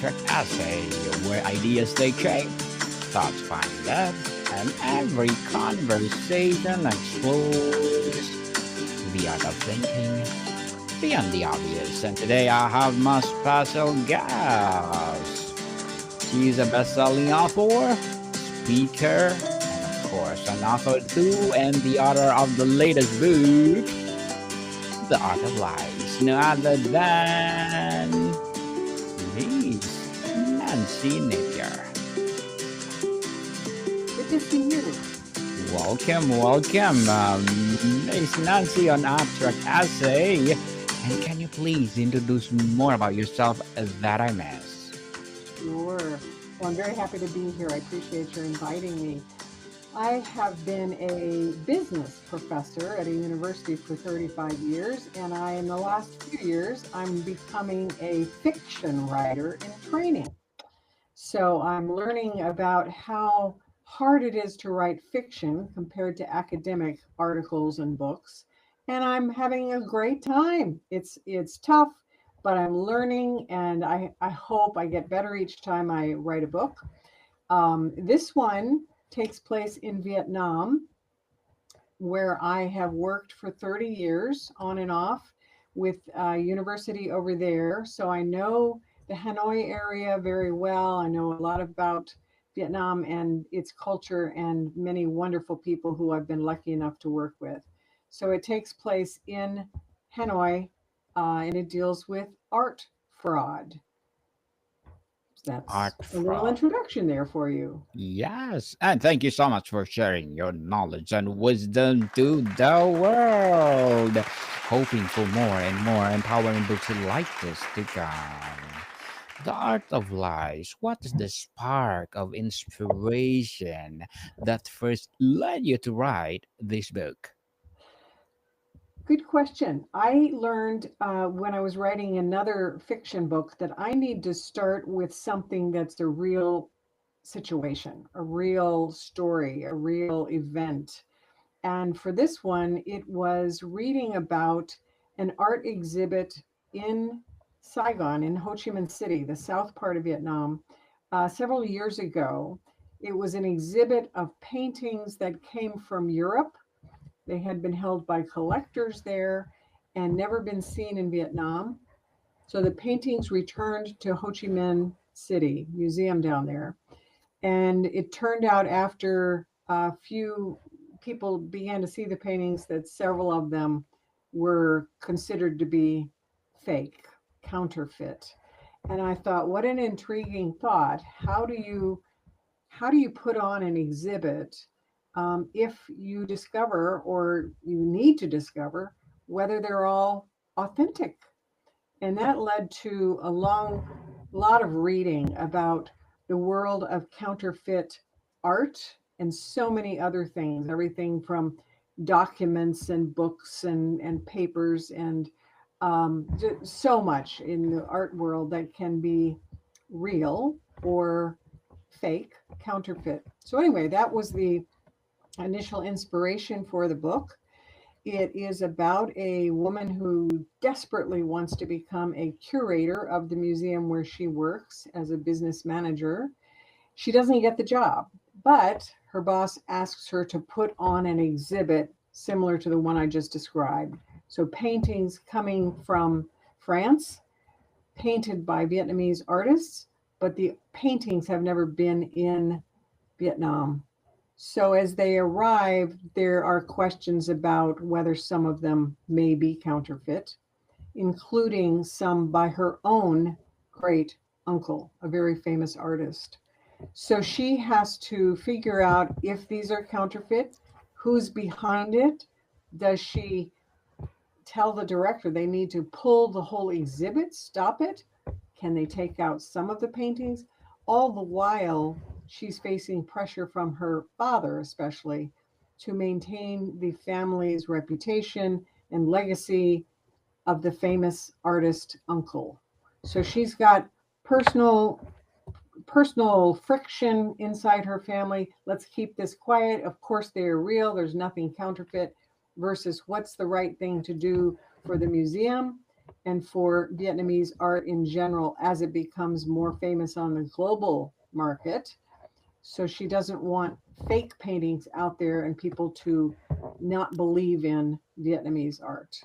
abstract essay where ideas take shape, thoughts find love, and every conversation explores the art of thinking beyond the obvious. And today I have my special guest. She's a best-selling author, speaker, and of course an author too, and the author of the latest book, The Art of Lies. No other than Miss Nancy Napier. Good to see you. Welcome, Miss Nancy on Abstract Essay. And can you please introduce more about yourself that I missed? Sure. Well, I'm very happy to be here. I appreciate your inviting me. I have been a business professor at a university for 35 years, and in the last few years, I'm becoming a fiction writer in training. So I'm learning about how hard it is to write fiction compared to academic articles and books. And I'm having a great time. It's tough, but I'm learning and I hope I get better each time I write a book. This one takes place in Vietnam, where I have worked for 30 years on and off with a university over there. So I know the Hanoi area very well. I know a lot about Vietnam and its culture and many wonderful people who I've been lucky enough to work with. So it takes place in Hanoi and it deals with art fraud. That's Art a little fraud. introduction there for you. Yes, and thank you so much for sharing your knowledge and wisdom to the world. Hoping for more and more empowering books like this to come. The Art of Lies. What is the spark of inspiration that first led you to write this book? Good question. I learned when I was writing another fiction book that I need to start with something that's a real situation, a real story, a real event. And for this one, it was reading about an art exhibit in Saigon, in Ho Chi Minh City, the south part of Vietnam, several years ago. It was an exhibit of paintings that came from Europe. They had been held by collectors there and never been seen in Vietnam. So the paintings returned to Ho Chi Minh City Museum down there. And it turned out after a few people began to see the paintings that several of them were considered to be fake, counterfeit. And I thought, what an intriguing thought. How do you put on an exhibit if you discover or you need to discover whether they're all authentic? And that led to a long lot of reading about the world of counterfeit art and so many other things, everything from documents and books and papers and just so much in the art world that can be real or fake, counterfeit. So, anyway, that was the initial inspiration for the book. It is about a woman who desperately wants to become a curator of the museum where she works as a business manager. She doesn't get the job, but her boss asks her to put on an exhibit similar to the one I just described. So, paintings coming from France, painted by Vietnamese artists, but the paintings have never been in Vietnam. So as they arrive, there are questions about whether some of them may be counterfeit, including some by her own great uncle, a very famous artist. So she has to figure out if these are counterfeit, who's behind it. Does she tell the director they need to pull the whole exhibit, stop it? Can they take out some of the paintings? All the while, she's facing pressure from her father, especially, to maintain the family's reputation and legacy of the famous artist uncle. So she's got personal personal friction inside her family. Let's keep this quiet. Of course, they are real. There's nothing counterfeit versus what's the right thing to do for the museum and for Vietnamese art in general as it becomes more famous on the global market. So she doesn't want fake paintings out there and people to not believe in Vietnamese art.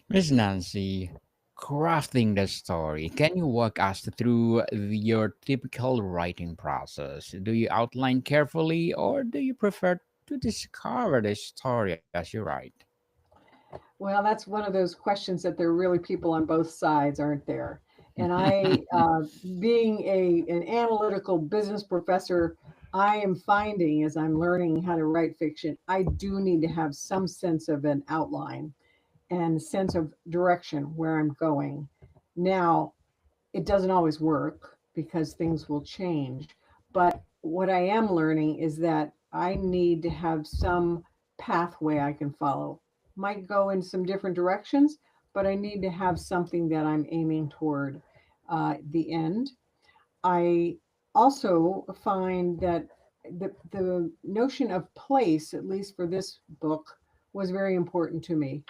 Miss Nancy, crafting the story, can you walk us through your typical writing process? Do you outline carefully or do you prefer to discover the story as you write? Well, that's one of those questions that there are really people on both sides, aren't there? And being an analytical business professor, I am finding as I'm learning how to write fiction, I do need to have some sense of an outline and sense of direction where I'm going. Now, it doesn't always work because things will change. But what I am learning is that I need to have some pathway I can follow. Might go in some different directions, but I need to have something that I'm aiming toward the end. I also find that the notion of place, at least for this book, was very important to me.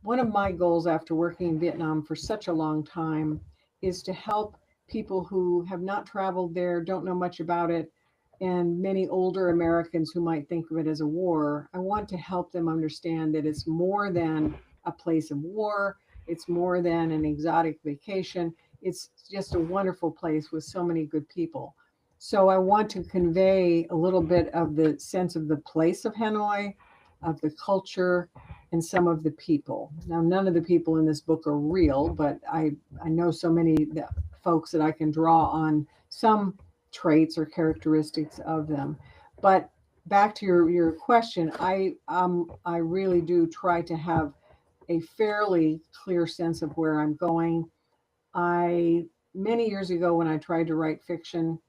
One of my goals after working in Vietnam for such a long time is to help people who have not traveled there, don't know much about it, and many older Americans who might think of it as a war. I want to help them understand that it's more than a place of war, it's more than an exotic vacation. It's just a wonderful place with so many good people. So I want to convey a little bit of the sense of the place of Hanoi, of the culture, and some of the people. Now, none of the people in this book are real, but I know so many folks that I can draw on some traits or characteristics of them. But back to your question, I really do try to have a fairly clear sense of where I'm going. I Many years ago when I tried to write fiction,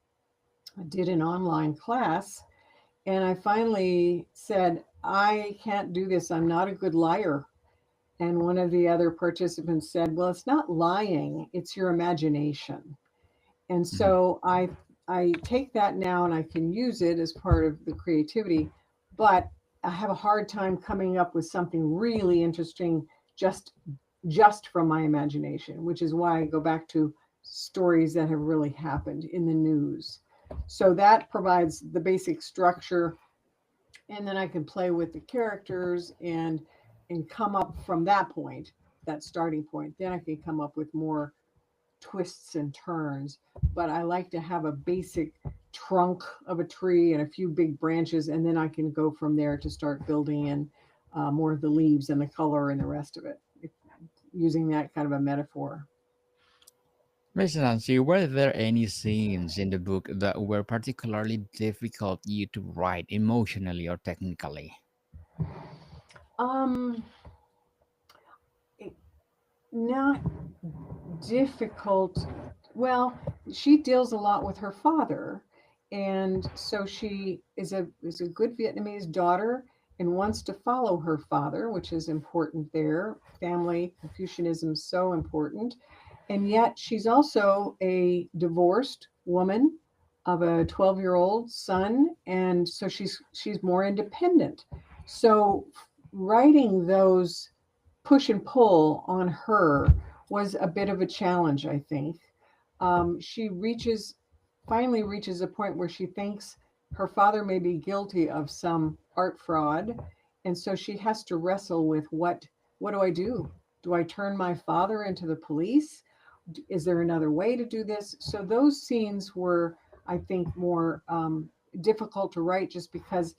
I did an online class and I finally said, I can't do this. I'm not a good liar. And one of the other participants said, well, it's not lying, it's your imagination. And Mhm. so I take that now and I can use it as part of the creativity, but I have a hard time coming up with something really interesting just just from my imagination, which is why I go back to stories that have really happened in the news. So that provides the basic structure, and then I can play with the characters and come up from that point, that starting point. Then I can come up with more twists and turns. But I like to have a basic trunk of a tree and a few big branches, and then I can go from there to start building in more of the leaves and the color and the rest of it, using that kind of a metaphor. Miss Nancy, were there any scenes in the book that were particularly difficult you to write emotionally or technically? Um, it- Not difficult. Well, she deals a lot with her father, and so she is a good Vietnamese daughter and wants to follow her father, which is important there. Family Confucianism is so important, and yet she's also a divorced woman of a 12-year-old son, and so she's more independent. So writing those push and pull on her was a bit of a challenge, I think. She finally reaches a point where she thinks her father may be guilty of some art fraud, and so she has to wrestle with what do I do? Do I turn my father into the police? Is there another way to do this? So those scenes were, I think, more difficult to write just because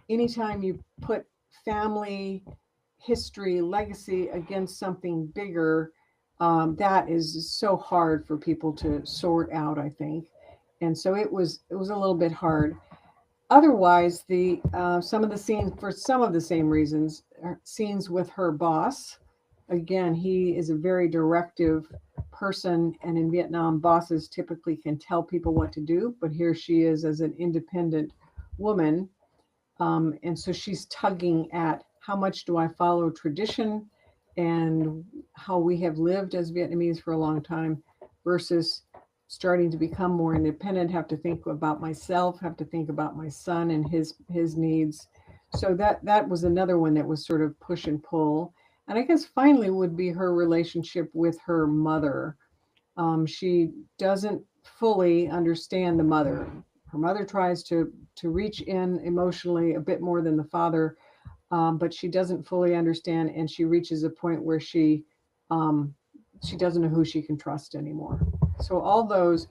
anytime you put family history, legacy against something bigger, that is so hard for people to sort out, I think. And so it was a little bit hard. Otherwise, the some of the scenes, for some of the same reasons, scenes with her boss. Again, he is a very directive person, and in Vietnam, bosses typically can tell people what to do. But here she is as an independent woman, and so she's tugging at how much do I follow tradition and how we have lived as Vietnamese for a long time versus starting to become more independent, have to think about myself, have to think about my son and his needs. So that was another one that was sort of push and pull. And I guess finally would be her relationship with her mother. She doesn't fully understand the mother. Her mother tries to reach in emotionally a bit more than the father, but she doesn't fully understand, and she reaches a point where um, she doesn't know who she can trust anymore. So all those,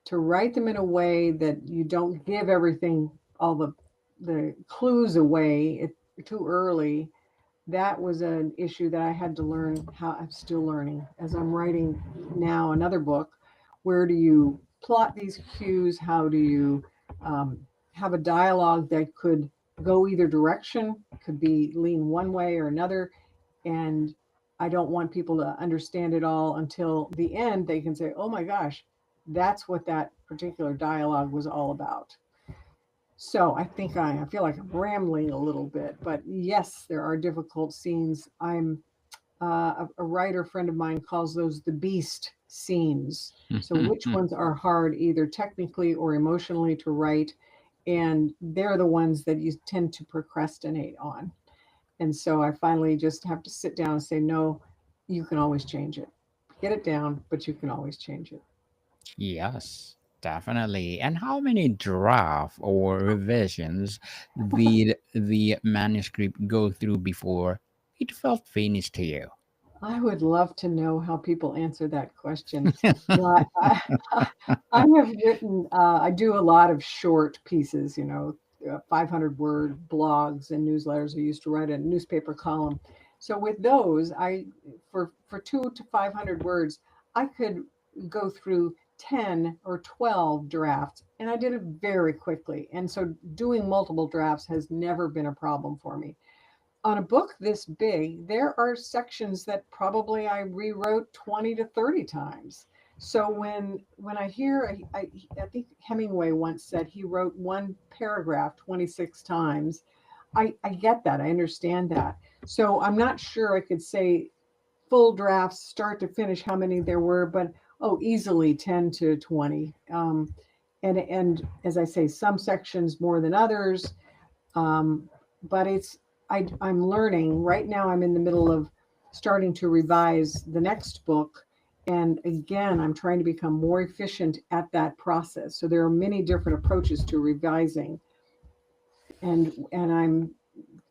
to write them in a way that you don't give everything, all the clues away too early, that was an issue that I had to learn. How I'm still learning as I'm writing now another book. Where do you plot these cues? How do you um, have a dialogue that could go either direction, could be lean one way or another, and I don't want people to understand it all until the end. They can say, "Oh my gosh, that's what that particular dialogue was all about." So I think I feel like I'm rambling a little bit, but yes, there are difficult scenes. I'm a writer friend of mine calls those the beast scenes. So which ones are hard, either technically or emotionally, to write, and they're the ones that you tend to procrastinate on. And so I finally just have to sit down and say, no, you can always change it. Get it down, but you can always change it. Yes, definitely. And how many draft or revisions did the manuscript go through before it felt finished to you? I would love to know how people answer that question. You know, I have written, I do a lot of short pieces, 500 word blogs and newsletters. I used to write a newspaper column. So with those, for 2 to 500 words, I could go through 10 or 12 drafts, and I did it very quickly. And so doing multiple drafts has never been a problem for me. On a book this big, there are sections that probably I rewrote 20 to 30 times. So when I hear, I think Hemingway once said he wrote one paragraph 26 times. I get that. I understand that. So I'm not sure I could say full drafts, start to finish, how many there were, but oh, easily 10 to 20. And as I say, some sections more than others, um, but I'm learning right now. I'm in the middle of starting to revise the next book, and again, I'm trying to become more efficient at that process. So there are many different approaches to revising, and I'm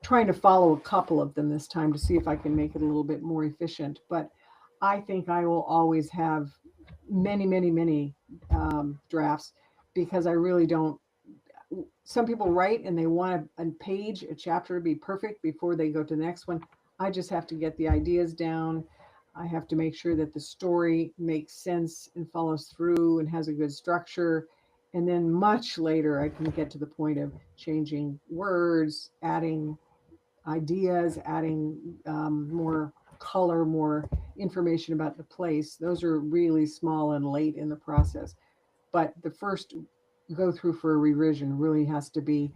trying to follow a couple of them this time to see if I can make it a little bit more efficient. But I think I will always have many, many, many drafts, because I really don't. Some people write and they want a page, a chapter to be perfect before they go to the next one. I just have to get the ideas down. I have to make sure that the story makes sense and follows through and has a good structure. And then much later, I can get to the point of changing words, adding ideas, adding more color, more information about the place. Those are really small and late in the process. But the first go through for a revision really has to be,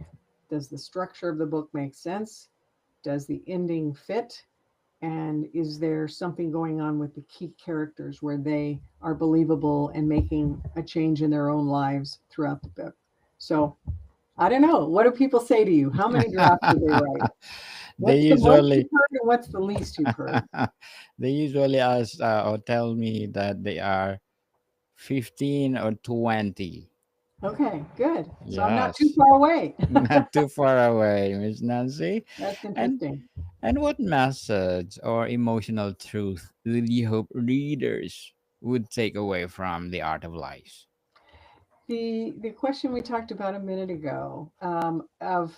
does the structure of the book make sense? Does the ending fit? And is there something going on with the key characters where they are believable and making a change in their own lives throughout the book? So I don't know. What do people say to you? How many drafts do they write? they What's the most you've usually heard and what's the least you've heard? they usually ask or tell me that they are 15 or 20. Okay, good. So I'm not too Yes, far away. not too far away, Miss Nancy. That's And interesting. what message or emotional truth would you hope readers would take away from the art of life? The question we talked about a minute ago, of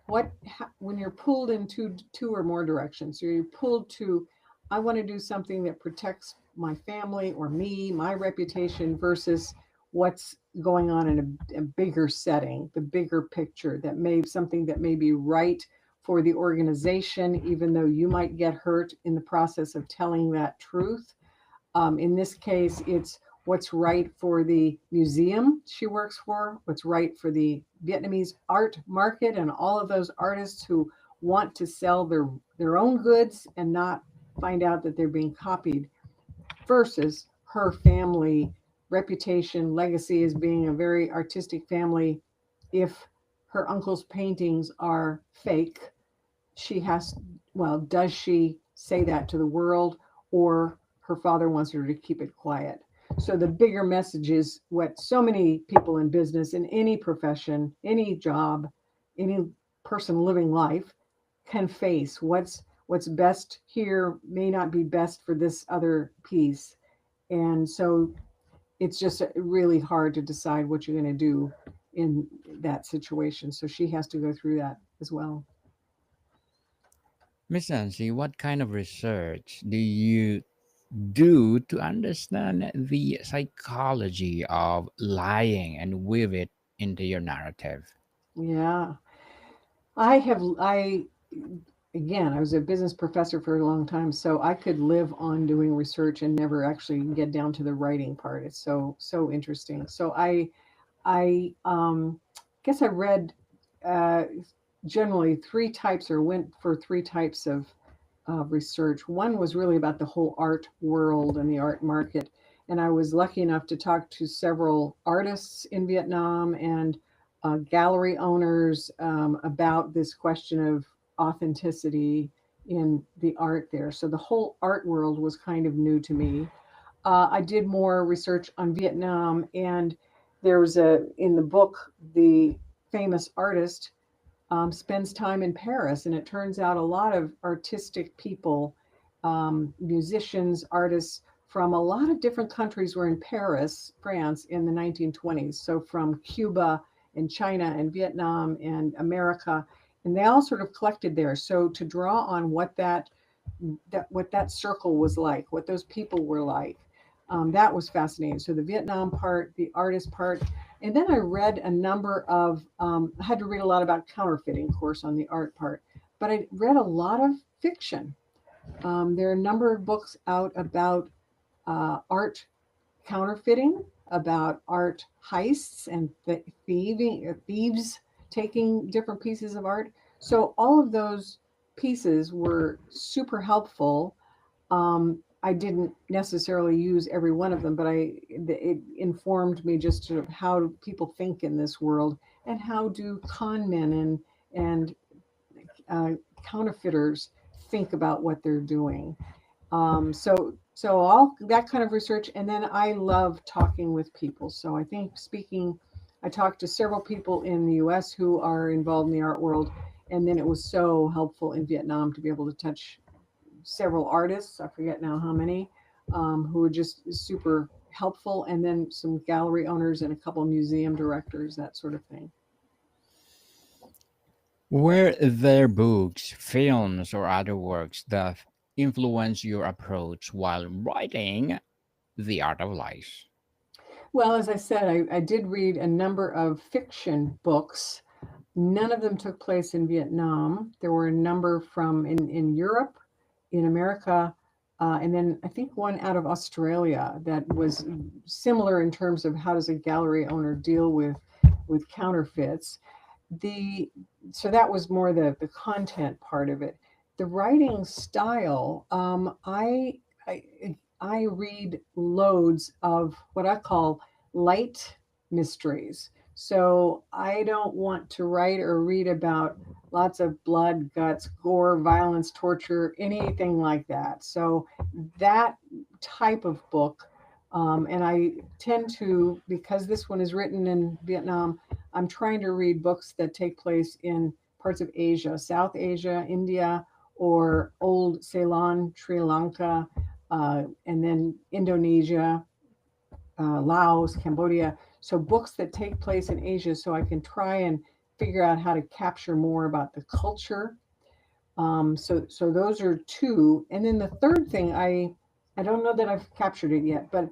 when you're pulled in two or more directions, so you're pulled to, I want to do something that protects my family or me, my reputation, versus what's going on in a bigger setting, the bigger picture, that may something that may be right for the organization, even though you might get hurt in the process of telling that truth. In this case, it's what's right for the museum she works for, what's right for the Vietnamese art market, and all of those artists who want to sell their own goods and not find out that they're being copied, versus her family reputation, legacy as being a very artistic family. If her uncle's paintings are fake, she has, well, does she say that to the world, or her father wants her to keep it quiet. So the bigger message is what so many people in business, in any profession, any job, any person living life can face. What's best here may not be best for this other piece. And so it's just really hard to decide what you're going to do in that situation. So she has to go through that as well. Miss Nancy, what kind of research do you do to understand the psychology of lying and weave it into your narrative? Yeah. I again, I was a business professor for a long time, so I could live on doing research and never actually get down to the writing part. It's so interesting. So I guess I read uh, generally three types, or went for three types of research. One was really about the whole art world and the art market. And I was lucky enough to talk to several artists in Vietnam and gallery owners about this question of authenticity in the art there. So the whole art world was kind of new to me. I did more research on Vietnam, and there was in the book, the famous artist spends time in Paris, and it turns out a lot of artistic people, musicians, artists from a lot of different countries were in Paris, France, in the 1920s. So from Cuba and China and Vietnam and America, and they all sort of collected there. So to draw on what that circle was like, what those people were like. That was fascinating. So the Vietnam part, the artist part, and then I read a number of. I had to read a lot about counterfeiting, of course, on the art part, but I read a lot of fiction. There are a number of books out about art counterfeiting, about art heists and thieves taking different pieces of art. So all of those pieces were super helpful. I didn't necessarily use every one of them, but it informed me just sort of how do people think in this world, and how do con men and uh, counterfeiters think about what they're doing. So all that kind of research, and then I love talking with people. So I think speaking, I talked to several people in the U.S. who are involved in the art world, and then it was so helpful in Vietnam to be able to touch several artists. I forget now how many, who were just super helpful, and then some gallery owners and a couple of museum directors, that sort of thing. Were there books, films, or other works that influence your approach while writing The Art of Life? Well, as I said, I did read a number of fiction books. None of them took place in Vietnam. There were a number from in Europe, in America, and then I think one out of Australia that was similar in terms of how does a gallery owner deal with counterfeits. The So that was more the content part of it. The writing style, I I read loads of what I call light mysteries. So I don't want to write or read about lots of blood, guts, gore, violence, torture, anything like that. So that type of book, and I tend to, because this one is written in Vietnam, I'm trying to read books that take place in parts of Asia, South Asia, India, or old Ceylon, Sri Lanka, and then Indonesia, Laos, Cambodia. So books that take place in Asia, so I can try and figure out how to capture more about the culture. So those are two, and then the third thing, I don't know that I've captured it yet, but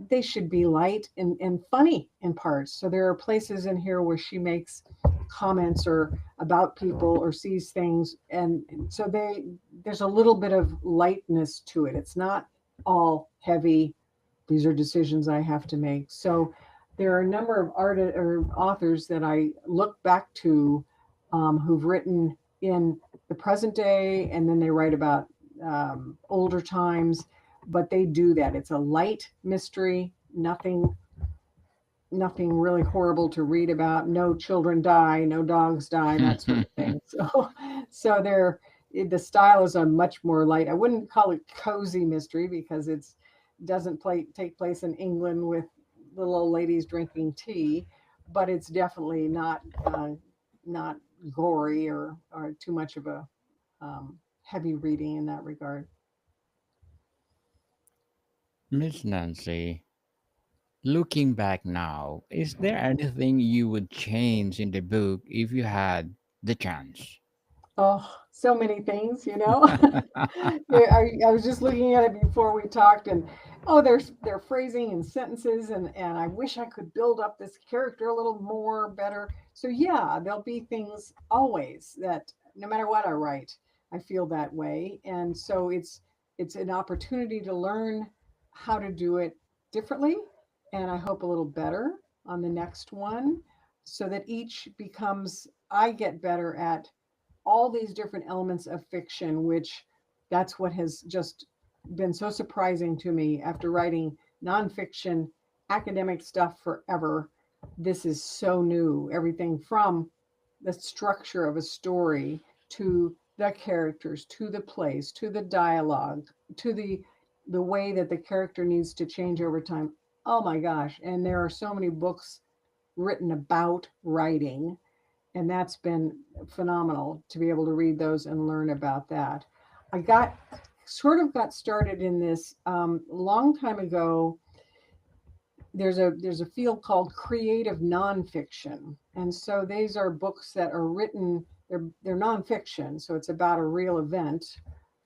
they should be light and funny in parts. So there are places in here where she makes comments or about people or sees things, and so there's a little bit of lightness to it. It's not all heavy. These are decisions I have to make. So there are a number of authors that I look back to, who've written in the present day, and then they write about older times, but they do that. It's a light mystery, nothing really horrible to read about. No children die, no dogs die, that sort of thing. So they're the style is a much more light. I wouldn't call it cozy mystery because it's doesn't take place in England with little old ladies drinking tea, but it's definitely not gory or too much of a heavy reading in that regard. Miss Nancy, looking back now, is there anything you would change in the book if you had the chance? Oh, so many things, you know. Yeah, I was just looking at it before we talked, and oh, there's their phrasing and sentences, and I wish I could build up this character a little more better. So yeah, there'll be things always that no matter what I write, I feel that way, and so it's an opportunity to learn how to do it differently, and I hope a little better on the next one, so that each becomes I get better at all these different elements of fiction, which that's what has just been so surprising to me after writing nonfiction academic stuff forever. This is so new. Everything from the structure of a story to the characters to the place to the dialogue to the way that the character needs to change over time. Oh my gosh. And there are so many books written about writing, and that's been phenomenal to be able to read those and learn about that. I got got started in this a long time ago. There's a field called creative nonfiction, and so these are books that are written. They're nonfiction, so it's about a real event,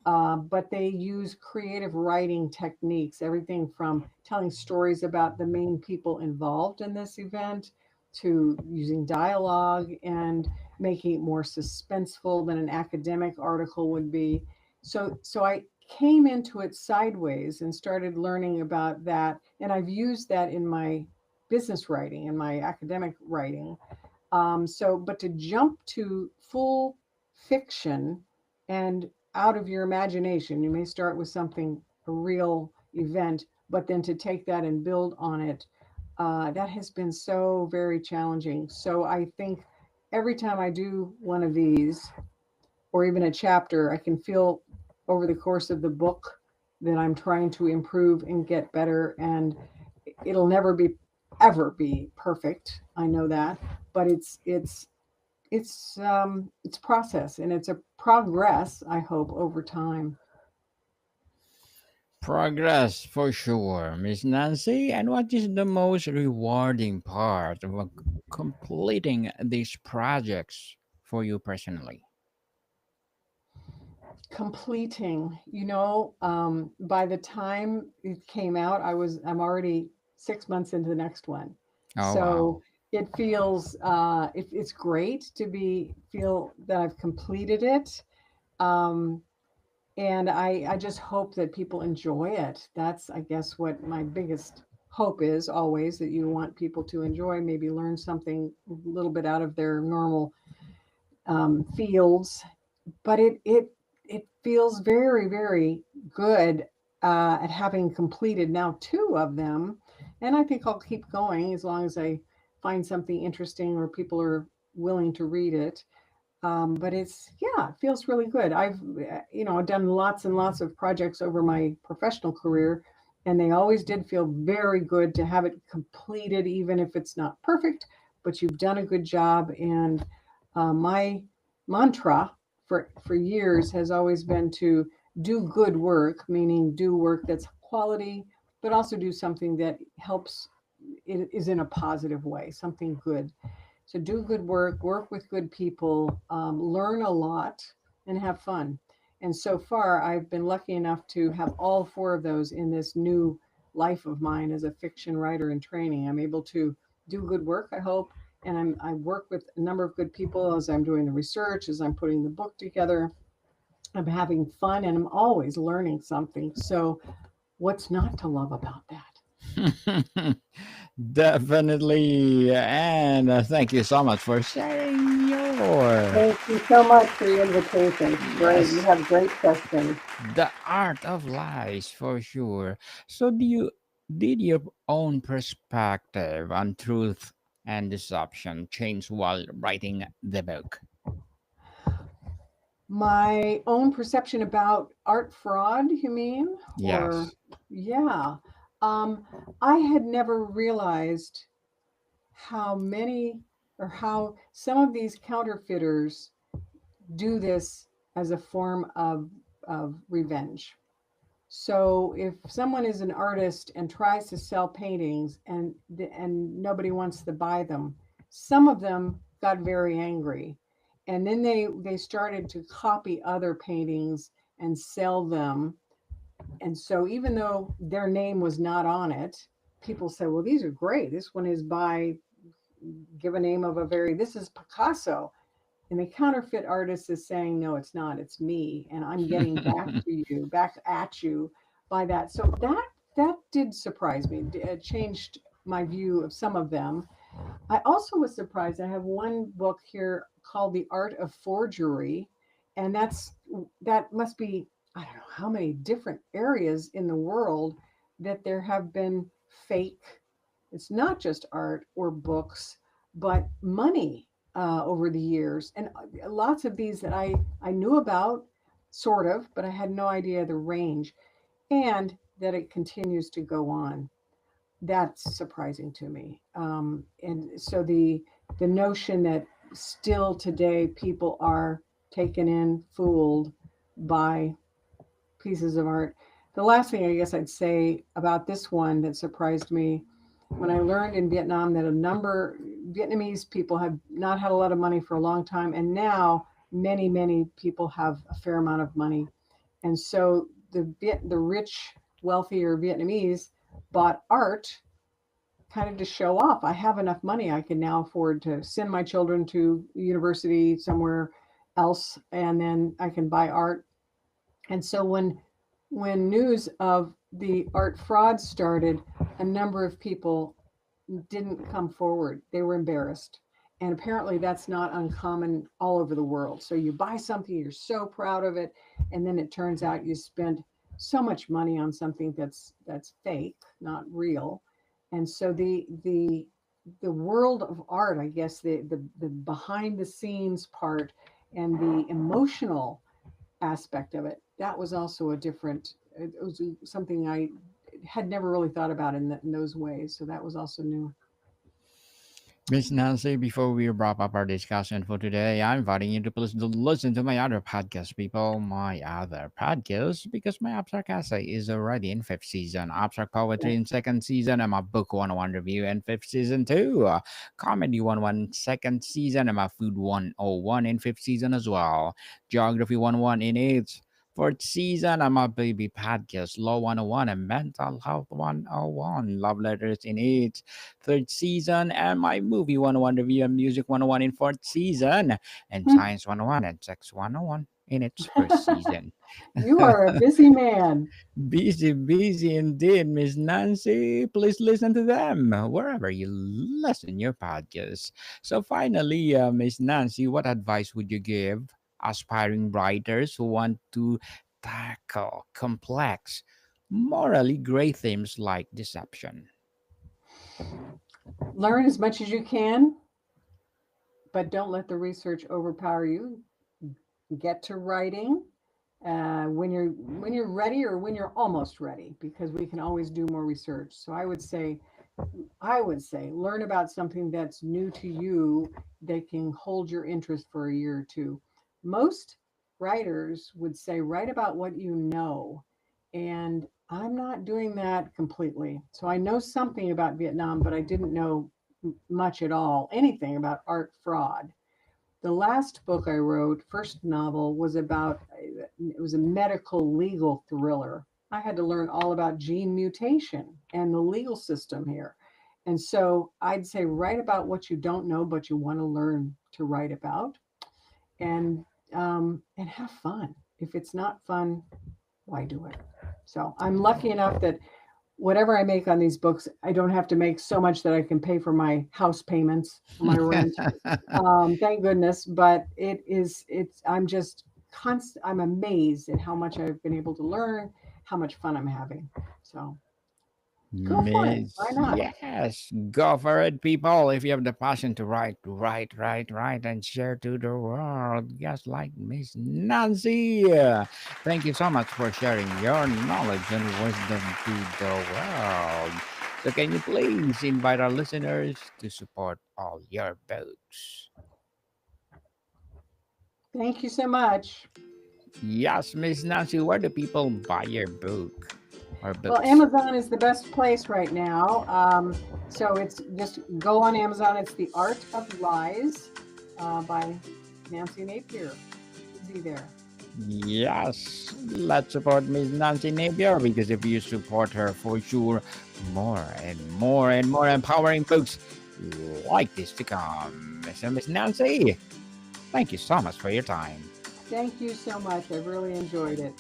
but they use creative writing techniques, everything from telling stories about the main people involved in this event to using dialogue and making it more suspenseful than an academic article would be. So I came into it sideways and started learning about that, and I've used that in my business writing and my academic writing. But to jump to full fiction and out of your imagination, you may start with something, a real event, but then to take that and build on it, that has been so very challenging. So I think every time I do one of these, or even a chapter, I can feel over the course of the book that I'm trying to improve and get better. And it'll never be, ever be perfect. I know that, but it's process and it's a progress. I hope over time. Progress for sure, Miss Nancy. And what is the most rewarding part of completing these projects for you personally? Completing, by the time it came out, I'm already 6 months into the next one. Oh, So wow. it feels it's great to be feel that I've completed it. Um, and I just hope that people enjoy it. That's, I guess, what my biggest hope is always, that you want people to enjoy, maybe learn something a little bit out of their normal fields. But it feels very, very good at having completed now two of them, and I think I'll keep going as long as I find something interesting or people are willing to read it. But it's, yeah, it feels really good. I've done lots and lots of projects over my professional career, and they always did feel very good to have it completed, even if it's not perfect, but you've done a good job. And my mantra for years has always been to do good work, meaning do work that's quality, but also do something that helps, it is in a positive way, something good. So do good work, work with good people, learn a lot, and have fun. And so far, I've been lucky enough to have all four of those in this new life of mine as a fiction writer in training. I'm able to do good work, I hope, and I work with a number of good people as I'm doing the research, as I'm putting the book together. I'm having fun, and I'm always learning something. So, what's not to love about that? Definitely. And thank you so much for sharing your, Thank you so much for your invitation. It's great. You yes, have great questions. the art of lies for sure. So did your own perspective on truth and deception change while writing the book? My own perception about art fraud, you mean? Or, Yes. yeah. Um, I had never realized how many or how some of these counterfeiters do this as a form of revenge. So if someone is an artist and tries to sell paintings and nobody wants to buy them, some of them got very angry, and then they started to copy other paintings and sell them. And so even though their name was not on it, people said, "Well, these are great. This one is by give a name of a very this is Picasso." And the counterfeit artist is saying, no, it's not, it's me. And I'm getting back to you, back at you by that. So that did surprise me. It changed my view of some of them. I also was surprised. I have one book here called The Art of Forgery, and that must be I don't know how many different areas in the world that there have been fake. It's not just art or books, but money over the years, and lots of these that I knew about, sort of, but I had no idea the range, and that it continues to go on. That's surprising to me. And so the notion that still today people are taken in, fooled by pieces of art. The last thing I guess I'd say about this one that surprised me when I learned in Vietnam that a number Vietnamese people have not had a lot of money for a long time, and now many people have a fair amount of money, and so the rich, wealthier Vietnamese bought art kind of to show off. I have enough money. I can now afford to send my children to university somewhere else, and then I can buy art. And so when news of the art fraud started, a number of people didn't come forward. They were embarrassed. And apparently that's not uncommon all over the world. So you buy something, you're so proud of it, and then it turns out you spent so much money on something that's fake, not real. And so the world of art, I guess the behind the scenes part and the emotional aspect of it, that was also a different it was something I had never really thought about in those ways. So that was also new. Miss Nancy, before we wrap up our discussion for today, I'm inviting you to please to listen to my other podcast, people. My other podcast, because my Abstract Essay is already in fifth season, Abstract Poetry in second season, and my Book 101 review in fifth season too. Comedy 101 second season, and my Food 101 in fifth season as well. Geography 101 in eighth. Fourth season, and my baby podcast, Law 101 and Mental Health 101. Love letters in eighth third season, and my movie 101 review and music 101 in fourth season, and science 101 and sex 101 in its first season. You are a busy man. Busy, busy indeed, Miss Nancy. Please listen to them wherever you listen your podcast. So finally, Miss Nancy, what advice would you give aspiring writers who want to tackle complex, morally gray themes like deception? Learn as much as you can, but don't let the research overpower you. Get to writing when you're ready or when you're almost ready, because we can always do more research. So I would say learn about something that's new to you that can hold your interest for a year or two. Most writers would say write about what you know, and I'm not doing that completely. So I know something about Vietnam, but I didn't know much at all, anything about art fraud. The last book I wrote, first novel, was about it was a medical legal thriller. I had to learn all about gene mutation and the legal system here. And so I'd say write about what you don't know but you want to learn to write about, and have fun. If it's not fun, why do it? So I'm lucky enough that whatever I make on these books, I don't have to make so much that I can pay for my house payments, my rent. Thank goodness. But I'm just I'm amazed at how much I've been able to learn, how much fun I'm having. So Go for it. Why Miss, not? yes, go for it, people. If you have the passion to write, write, and share to the world, just like Miss Nancy. Thank you so much for sharing your knowledge and wisdom to the world. So, can you please invite our listeners to support all your books? Thank you so much. Yes, Miss Nancy, where do people buy your book or Well, books? Amazon is the best place right now. So it's just go on Amazon. It's The Art of Lies by Nancy Napier. Easy there. Yes, let's support Miss Nancy Napier because if you support her, for sure, more and more and more empowering books like this to come. So, Miss Nancy, thank you so much for your time. Thank you so much. I really enjoyed it.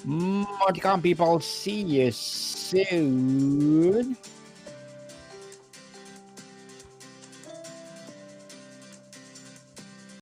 More to come, people. See you soon.